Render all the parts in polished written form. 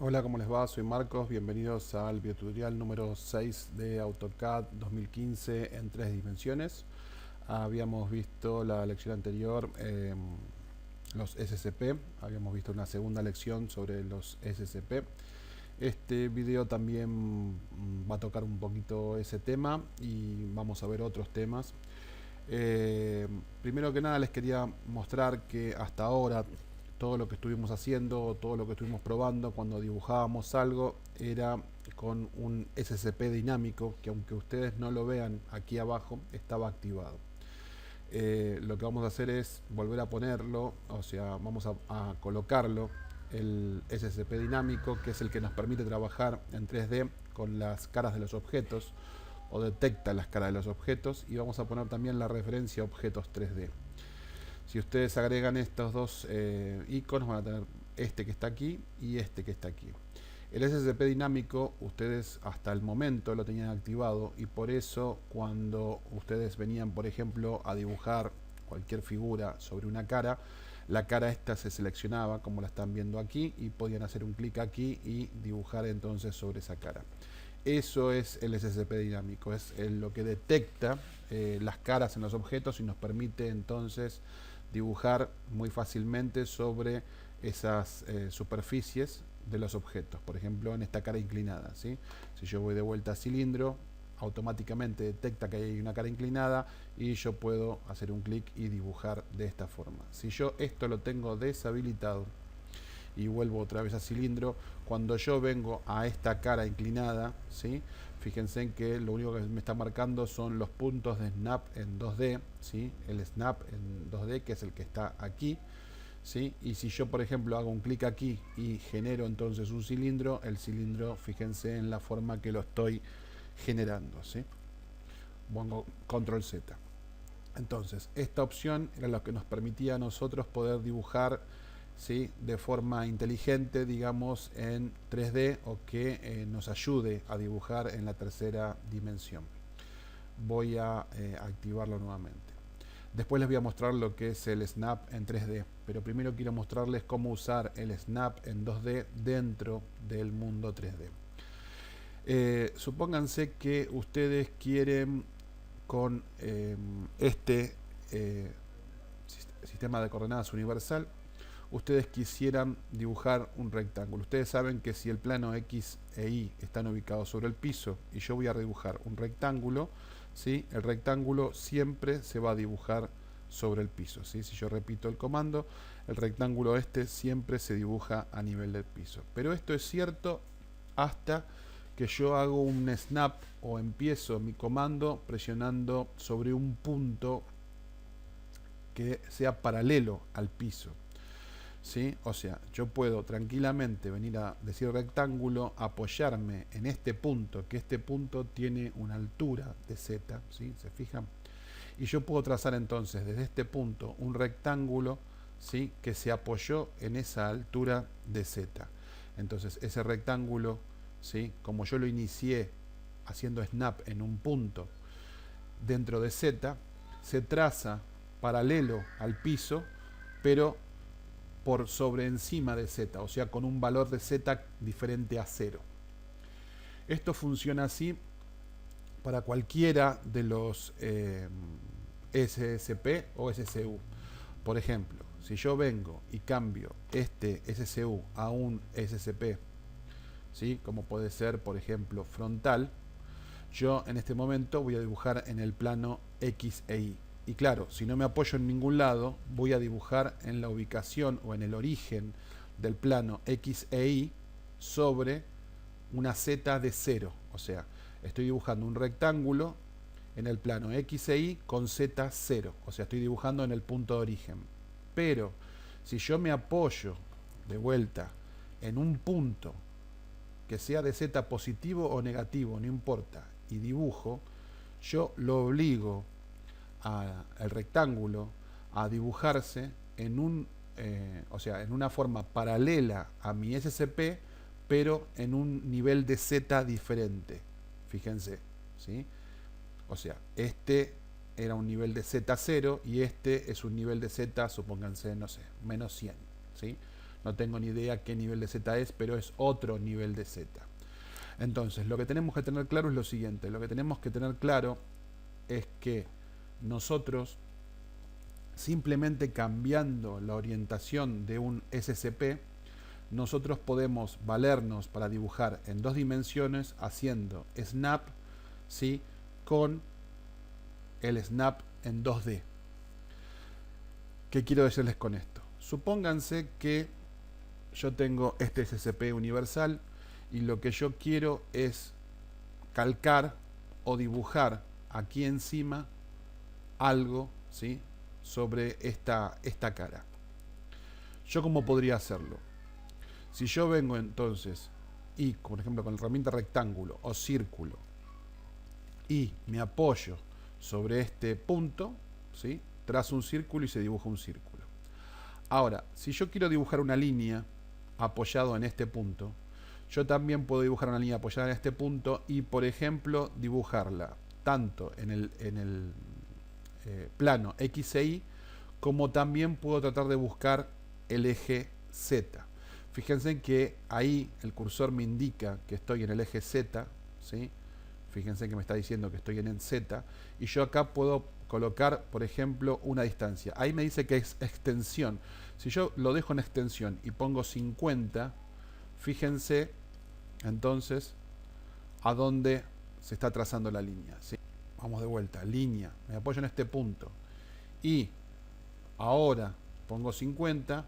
Hola, ¿cómo les va? Soy Marcos, bienvenidos al videotutorial número 6 de AutoCAD 2015 en tres dimensiones. Habíamos visto la lección anterior, los SCP, habíamos visto una segunda lección sobre los SCP. Este video también va a tocar un poquito ese tema y vamos a ver otros temas. Eh, Primero que nada les quería mostrar que hasta ahora todo lo que estuvimos haciendo, todo lo que estuvimos probando cuando dibujábamos algo era con un SCP dinámico que, aunque ustedes no lo vean aquí abajo, estaba activado. Lo que vamos a hacer es volver a ponerlo, o sea, vamos a colocarlo, el SCP dinámico, que es el que nos permite trabajar en 3D con las caras de los objetos, o detecta las caras de los objetos, y vamos a poner también la referencia a objetos 3D. Si ustedes agregan estos dos iconos, van a tener este que está aquí y este que está aquí. El SCP dinámico ustedes hasta el momento lo tenían activado, y por eso cuando ustedes venían, por ejemplo, a dibujar cualquier figura sobre una cara, la cara esta se seleccionaba como la están viendo aquí, y podían hacer un clic aquí y dibujar entonces sobre esa cara. Eso es el SCP dinámico, es lo que detecta las caras en los objetos y nos permite entonces dibujar muy fácilmente sobre esas superficies de los objetos. Por ejemplo, en esta cara inclinada, ¿sí? Si yo voy de vuelta a cilindro, automáticamente detecta que hay una cara inclinada y yo puedo hacer un clic y dibujar de esta forma. Si yo esto lo tengo deshabilitado y vuelvo otra vez a cilindro, cuando yo vengo a esta cara inclinada, ¿sí? Fíjense en que lo único que me está marcando son los puntos de snap en 2D, ¿sí? El snap en 2D, que es el que está aquí, ¿sí? Y si yo, por ejemplo, hago un clic aquí y genero entonces un cilindro, el cilindro, fíjense en la forma que lo estoy generando, ¿sí? Pongo control Z. Entonces, esta opción era lo que nos permitía a nosotros poder dibujar, ¿sí?, de forma inteligente, digamos, en 3D, o que nos ayude a dibujar en la tercera dimensión. Voy a activarlo nuevamente. Después les voy a mostrar lo que es el snap en 3D, pero primero quiero mostrarles cómo usar el snap en 2D dentro del mundo 3D. Supónganse que ustedes quieren con este eh, sistema de coordenadas universal, ustedes quisieran dibujar un rectángulo. Ustedes saben que si el plano X e Y están ubicados sobre el piso y yo voy a dibujar un rectángulo, ¿sí?, el rectángulo siempre se va a dibujar sobre el piso, ¿sí? Si yo repito el comando, el rectángulo este siempre se dibuja a nivel del piso. Pero esto es cierto hasta que yo hago un snap o empiezo mi comando presionando sobre un punto que sea paralelo al piso, ¿sí? O sea, yo puedo tranquilamente venir a decir rectángulo, apoyarme en este punto, que este punto tiene una altura de Z, ¿sí? ¿Se fijan? Y yo puedo trazar entonces desde este punto un rectángulo, ¿sí?, que se apoyó en esa altura de Z. Entonces ese rectángulo, ¿sí?, como yo lo inicié haciendo snap en un punto dentro de Z, se traza paralelo al piso, pero por sobre encima de Z, o sea, con un valor de Z diferente a 0. Esto funciona así para cualquiera de los SSP o SCU. Por ejemplo, si yo vengo y cambio este SCU a un SCP, ¿sí?, como puede ser, por ejemplo, frontal, yo en este momento voy a dibujar en el plano X e Y. Y claro, si no me apoyo en ningún lado, voy a dibujar en la ubicación o en el origen del plano X e Y sobre una Z de 0. O sea, estoy dibujando un rectángulo en el plano X e Y con Z 0. O sea, estoy dibujando en el punto de origen. Pero si yo me apoyo de vuelta en un punto que sea de Z positivo o negativo, no importa, y dibujo, yo lo obligo al rectángulo a dibujarse en un, o sea, en una forma paralela a mi SCP, pero en un nivel de Z diferente. Fíjense, ¿sí? O sea, este era un nivel de Z0 y este es un nivel de Z, supónganse, no sé, menos 100, ¿sí? no tengo ni idea qué nivel de Z es, pero es otro nivel de Z. Entonces, lo que tenemos que tener claro es lo siguiente. Lo que tenemos que tener claro es que nosotros, simplemente cambiando la orientación de un SCP, nosotros podemos valernos para dibujar en 2 dimensiones haciendo snap, ¿sí?, con el snap en 2D. ¿Qué quiero decirles con esto? Supónganse que yo tengo este SCP universal y lo que yo quiero es calcar o dibujar aquí encima algo, ¿sí?, sobre esta cara. ¿Yo cómo podría hacerlo? Si yo vengo entonces y, por ejemplo, con la herramienta rectángulo o círculo y me apoyo sobre este punto, ¿sí?, trazo un círculo y se dibuja un círculo. Ahora, si yo quiero dibujar una línea apoyado en este punto, yo también puedo dibujar una línea apoyada en este punto y, por ejemplo, dibujarla tanto en el plano X e Y, como también puedo tratar de buscar el eje Z. Fíjense que ahí el cursor me indica que estoy en el eje Z, ¿sí? Fíjense que me está diciendo que estoy en el Z, y yo acá puedo colocar, por ejemplo, una distancia. Ahí me dice que es extensión. Si yo lo dejo en extensión y pongo 50, fíjense entonces a dónde se está trazando la línea, ¿sí? Vamos de vuelta, línea, me apoyo en este punto y ahora pongo 50,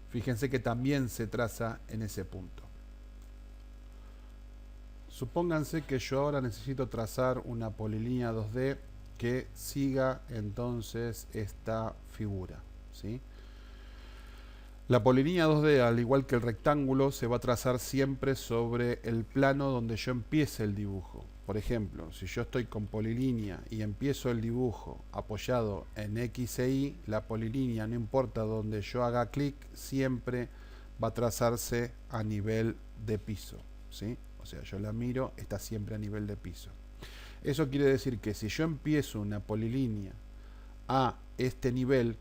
fíjense que también se traza en ese punto. Supónganse que yo ahora necesito trazar una polilínea 2D que siga entonces esta figura, ¿sí? La polilínea 2D, al igual que el rectángulo, se va a trazar siempre sobre el plano donde yo empiece el dibujo. Por ejemplo, si yo estoy con polilínea y empiezo el dibujo apoyado en X e Y, la polilínea, no importa donde yo haga clic, siempre va a trazarse a nivel de piso, ¿sí? O sea, yo la miro, está siempre a nivel de piso. Eso quiere decir que si yo empiezo una polilínea a este nivel,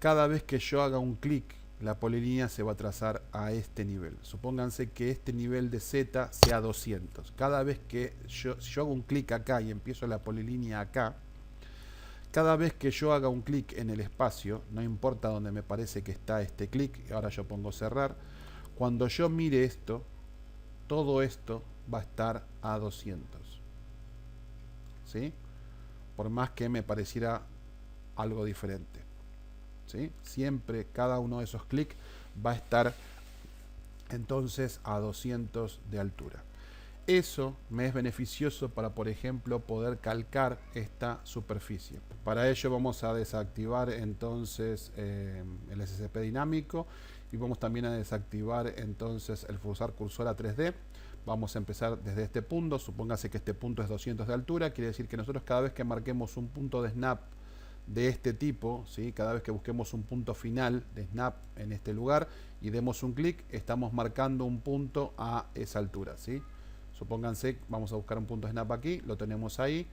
cada vez que yo haga un clic, la polilínea se va a trazar a este nivel. Supónganse que este nivel de Z sea 200. Cada vez que si yo hago un clic acá y empiezo la polilínea acá, cada vez que yo haga un clic en el espacio, no importa donde me parece que está este clic, ahora yo pongo cerrar, cuando yo mire esto, todo esto va a estar a 200. ¿Sí? Por más que me pareciera algo diferente. ¿Sí? Siempre cada uno de esos clics va a estar entonces a 200 de altura. Eso me es beneficioso para, por ejemplo, poder calcar esta superficie. Para ello vamos a desactivar entonces el SCP dinámico y vamos también a desactivar entonces el forzar cursor a 3D. Vamos a empezar desde este punto. Supóngase que este punto es 200 de altura. Quiere decir que nosotros cada vez que marquemos un punto de snap de este tipo, ¿sí?, cada vez que busquemos un punto final de snap en este lugar y demos un clic, estamos marcando un punto a esa altura, ¿sí? Supónganse, vamos a buscar un punto de snap aquí, lo tenemos ahí,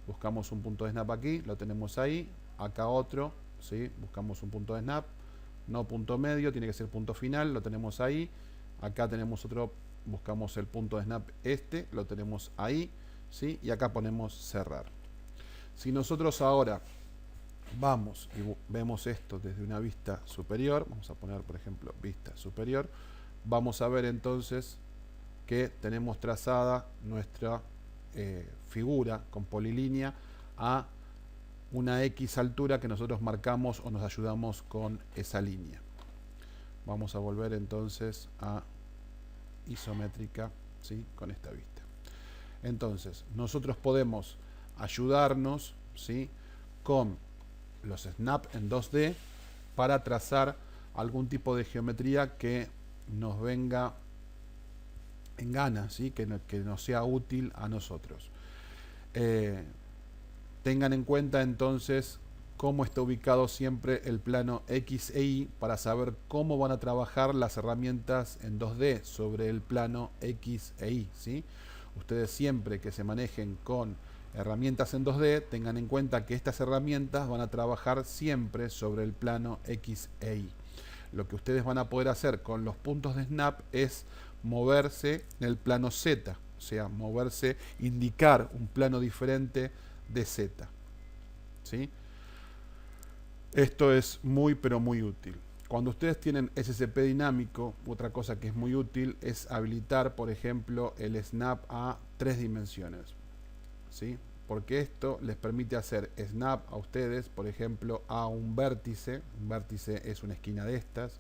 buscamos un punto de snap aquí, lo tenemos ahí, acá otro, ¿sí?, buscamos un punto de snap, no punto medio, tiene que ser punto final, lo tenemos ahí, acá tenemos otro, buscamos el punto de snap este, lo tenemos ahí, ¿sí?, y acá ponemos cerrar. Si nosotros ahora vamos y vemos esto desde una vista superior, vamos a poner por ejemplo vista superior, vamos a ver entonces que tenemos trazada nuestra figura con polilínea a una X altura que nosotros marcamos o nos ayudamos con esa línea. Vamos a volver entonces a isométrica, ¿sí?, con esta vista. Entonces nosotros podemos ayudarnos, ¿sí?, con los snap en 2D para trazar algún tipo de geometría que nos venga en gana, ¿sí?, que nos sea útil a nosotros. Tengan en cuenta entonces cómo está ubicado siempre el plano X e Y para saber cómo van a trabajar las herramientas en 2D sobre el plano X e Y, ¿sí? Ustedes siempre que se manejen con herramientas en 2D, tengan en cuenta que estas herramientas van a trabajar siempre sobre el plano X e Y. lo que ustedes van a poder hacer con los puntos de snap es moverse en el plano Z, o sea, moverse, indicar un plano diferente de Z, ¿sí? Esto es muy pero muy útil. Cuando ustedes tienen SCP dinámico, otra cosa que es muy útil es habilitar, por ejemplo, el snap a 3 dimensiones, ¿sí? Porque esto les permite hacer snap a ustedes, por ejemplo, a un vértice es una esquina de estas,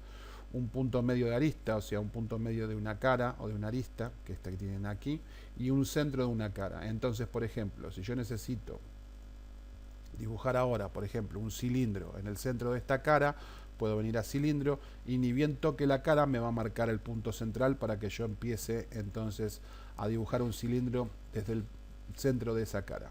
un punto medio de arista, o sea, un punto medio de una cara o de una arista, que esta que tienen aquí, y un centro de una cara. Entonces, por ejemplo, si yo necesito dibujar ahora, por ejemplo, un cilindro en el centro de esta cara, puedo venir a cilindro y ni bien toque la cara me va a marcar el punto central para que yo empiece entonces a dibujar un cilindro desde el centro de esa cara.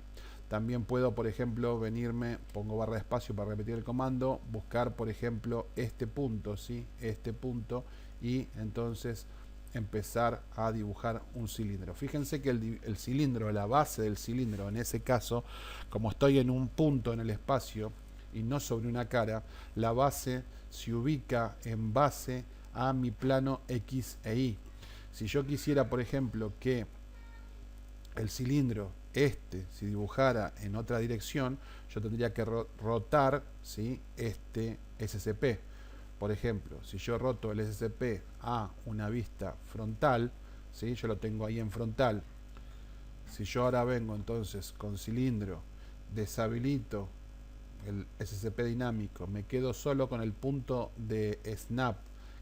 También puedo, por ejemplo, venirme, pongo barra de espacio para repetir el comando, buscar, por ejemplo, este punto, ¿sí? Este punto, y entonces empezar a dibujar un cilindro. Fíjense que el cilindro, la base del cilindro, en ese caso, como estoy en un punto en el espacio y no sobre una cara, la base se ubica en base a mi plano X e Y. Si yo quisiera, por ejemplo, que el cilindro si dibujara en otra dirección, yo tendría que rotar, ¿sí?, este SCP. Por ejemplo, si yo roto el SCP a una vista frontal, ¿sí?, yo lo tengo ahí en frontal. Si yo ahora vengo entonces con cilindro, deshabilito el SCP dinámico, me quedo solo con el punto de snap,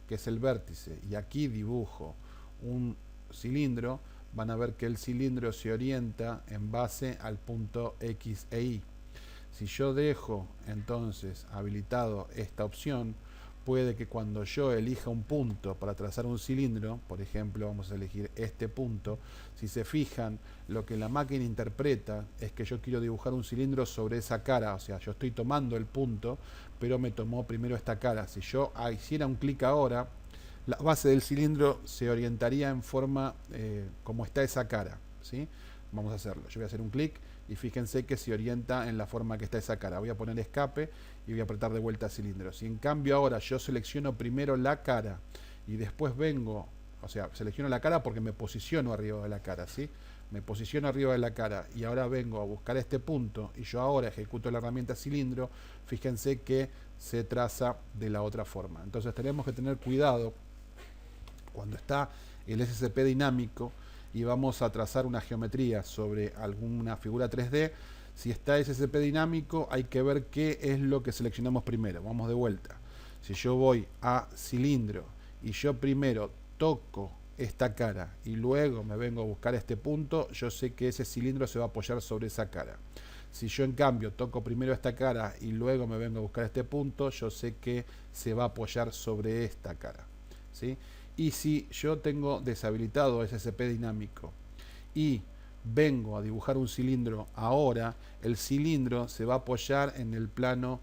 que es el vértice, y aquí dibujo un cilindro, van a ver que el cilindro se orienta en base al punto X e Y. Si yo dejo entonces habilitado esta opción, puede que cuando yo elija un punto para trazar un cilindro, por ejemplo, vamos a elegir este punto, si se fijan, lo que la máquina interpreta es que yo quiero dibujar un cilindro sobre esa cara, o sea, yo estoy tomando el punto, pero me tomó primero esta cara. Si yo hiciera un clic ahora, la base del cilindro se orientaría en forma como está esa cara, ¿sí? Vamos a hacerlo. Yo voy a hacer un clic y fíjense que se orienta en la forma que está esa cara. Voy a poner escape y voy a apretar de vuelta cilindro. Si en cambio ahora yo selecciono primero la cara y después vengo, o sea, selecciono la cara porque me posiciono arriba de la cara, ¿sí? Me posiciono arriba de la cara y ahora vengo a buscar este punto y yo ahora ejecuto la herramienta cilindro, fíjense que se traza de la otra forma. Entonces tenemos que tener cuidado cuando está el SCP dinámico y vamos a trazar una geometría sobre alguna figura 3D. Si está SCP dinámico, hay que ver qué es lo que seleccionamos primero. Vamos de vuelta. Si yo voy a cilindro y yo primero toco esta cara y luego me vengo a buscar este punto, yo sé que ese cilindro se va a apoyar sobre esa cara. Si yo en cambio toco primero esta cara y luego me vengo a buscar este punto, yo sé que se va a apoyar sobre esta cara, ¿sí? Y si yo tengo deshabilitado SCP dinámico y vengo a dibujar un cilindro ahora, el cilindro se va a apoyar en el plano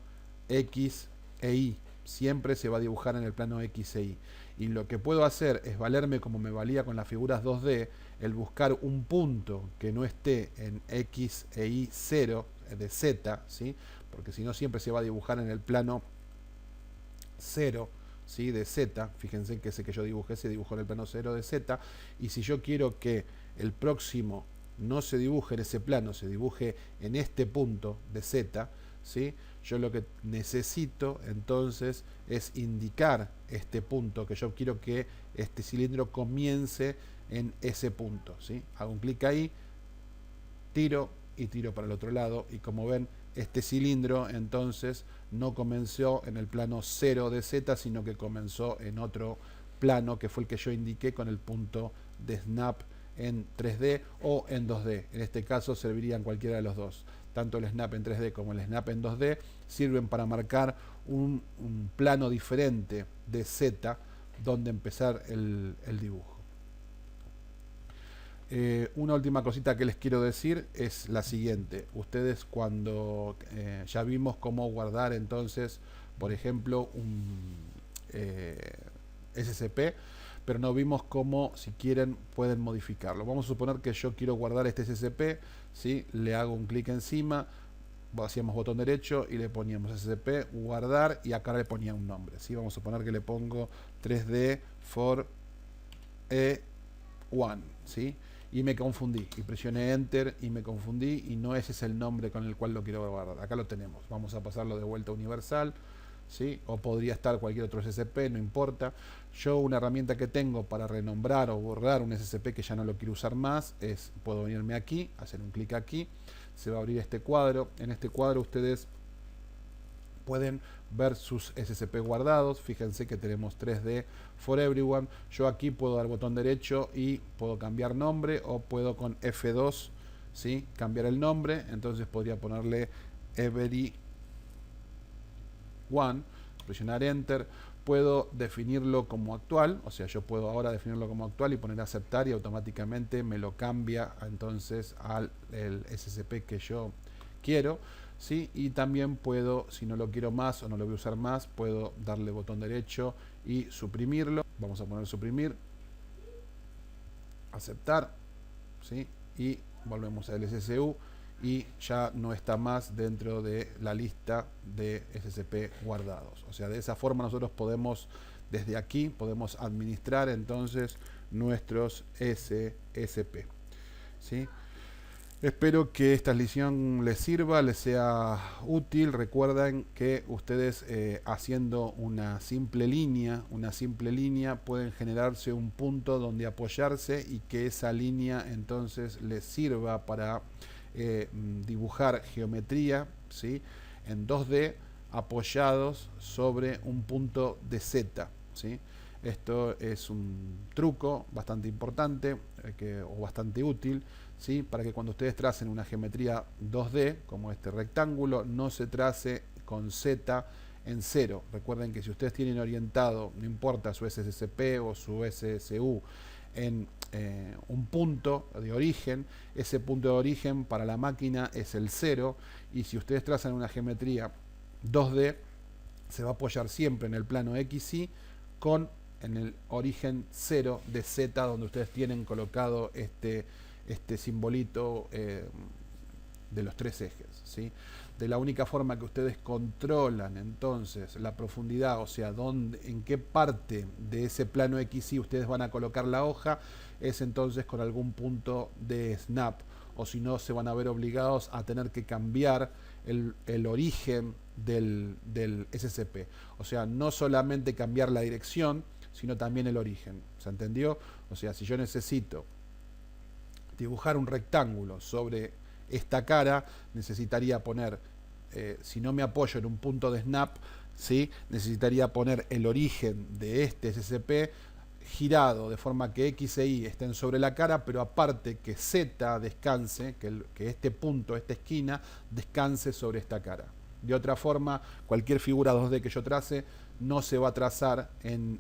X e Y. Siempre se va a dibujar en el plano X e Y. Y lo que puedo hacer es valerme como me valía con las figuras 2D, el buscar un punto que no esté en X e Y 0 de Z, ¿sí? Porque si no siempre se va a dibujar en el plano 0, ¿sí?, de Z. Fíjense que ese que yo dibujé se dibujó en el plano 0 de Z, y si yo quiero que el próximo no se dibuje en ese plano, se dibuje en este punto de Z, ¿sí?, yo lo que necesito entonces es indicar este punto, que yo quiero que este cilindro comience en ese punto, ¿sí? Hago un clic ahí, tiro y tiro para el otro lado, y como ven, este cilindro entonces no comenzó en el plano 0 de Z, sino que comenzó en otro plano, que fue el que yo indiqué con el punto de snap en 3D o en 2D. En este caso servirían cualquiera de los dos. Tanto el snap en 3D como el snap en 2D sirven para marcar un plano diferente de Z donde empezar el dibujo. Una última cosita que les quiero decir es la siguiente. Ustedes cuando ya vimos cómo guardar entonces, por ejemplo, un SCP, pero no vimos cómo, si quieren, pueden modificarlo. Vamos a suponer que yo quiero guardar este SCP, ¿sí? Le hago un clic encima, hacíamos botón derecho y le poníamos SCP, guardar, y acá le ponía un nombre, ¿sí? Vamos a poner que le pongo 3D for E1, ¿sí? Y me confundí, y presioné Enter y me confundí, y no ese es el nombre con el cual lo quiero guardar. Acá lo tenemos, vamos a pasarlo de vuelta a universal, ¿sí? O podría estar cualquier otro SCP, no importa. Yo una herramienta que tengo para renombrar o borrar un SCP que ya no lo quiero usar más es, puedo venirme aquí, hacer un clic aquí, se va a abrir este cuadro. En este cuadro ustedes pueden ver sus SCP guardados. Fíjense que tenemos 3D for everyone. Yo aquí puedo dar botón derecho y puedo cambiar nombre, o puedo con F2, ¿sí?, cambiar el nombre. Entonces podría ponerle everyone, presionar Enter. Puedo definirlo como actual, o sea, yo puedo ahora definirlo como actual y poner aceptar, y automáticamente me lo cambia entonces al el SCP que yo quiero, ¿sí? Y también puedo, si no lo quiero más o no lo voy a usar más, puedo darle botón derecho y suprimirlo. Vamos a poner suprimir, aceptar, ¿sí? Y volvemos al SSU y ya no está más dentro de la lista de SCP guardados. O sea, de esa forma nosotros podemos, desde aquí, podemos administrar entonces nuestros SCP, ¿sí? Espero que esta lección les sirva, les sea útil. Recuerden que ustedes haciendo una simple línea pueden generarse un punto donde apoyarse, y que esa línea entonces les sirva para dibujar geometría, ¿sí?, en 2D apoyados sobre un punto de Z, ¿sí? Esto es un truco bastante importante o bastante útil, ¿sí?, para que cuando ustedes tracen una geometría 2D como este rectángulo, no se trace con Z en 0. Recuerden que si ustedes tienen orientado, no importa su SSP o su SSU, en un punto de origen, ese punto de origen para la máquina es el 0, y si ustedes trazan una geometría 2D, se va a apoyar siempre en el plano XY con en el origen 0 de Z, donde ustedes tienen colocado este simbolito de los tres ejes, ¿sí? De la única forma que ustedes controlan entonces la profundidad, o sea, en qué parte de ese plano XY ustedes van a colocar la hoja, es entonces con algún punto de snap, o si no se van a ver obligados a tener que cambiar el origen del SCP. O sea, no solamente cambiar la dirección, sino también el origen. ¿Se entendió? O sea, si yo necesito dibujar un rectángulo sobre esta cara, necesitaría poner, si no me apoyo en un punto de snap, ¿sí?, necesitaría poner el origen de este SCP girado de forma que X e Y estén sobre la cara, pero aparte que Z descanse, que este punto, esta esquina, descanse sobre esta cara. De otra forma, cualquier figura 2D que yo trace no se va a trazar en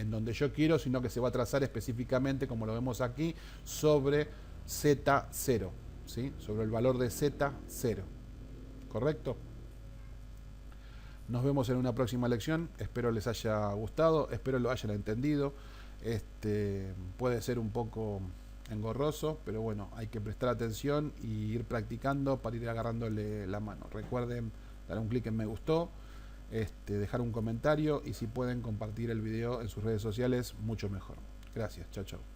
donde yo quiero, sino que se va a trazar específicamente, como lo vemos aquí, sobre Z0, ¿sí?, sobre el valor de Z0. ¿Correcto? Nos vemos en una próxima lección. Espero les haya gustado, espero lo hayan entendido. Puede ser un poco engorroso, pero bueno, hay que prestar atención y ir practicando para ir agarrándole la mano. Recuerden dar un clic en me gustó, dejar un comentario, y si pueden compartir el video en sus redes sociales, mucho mejor. Gracias, chao, chao.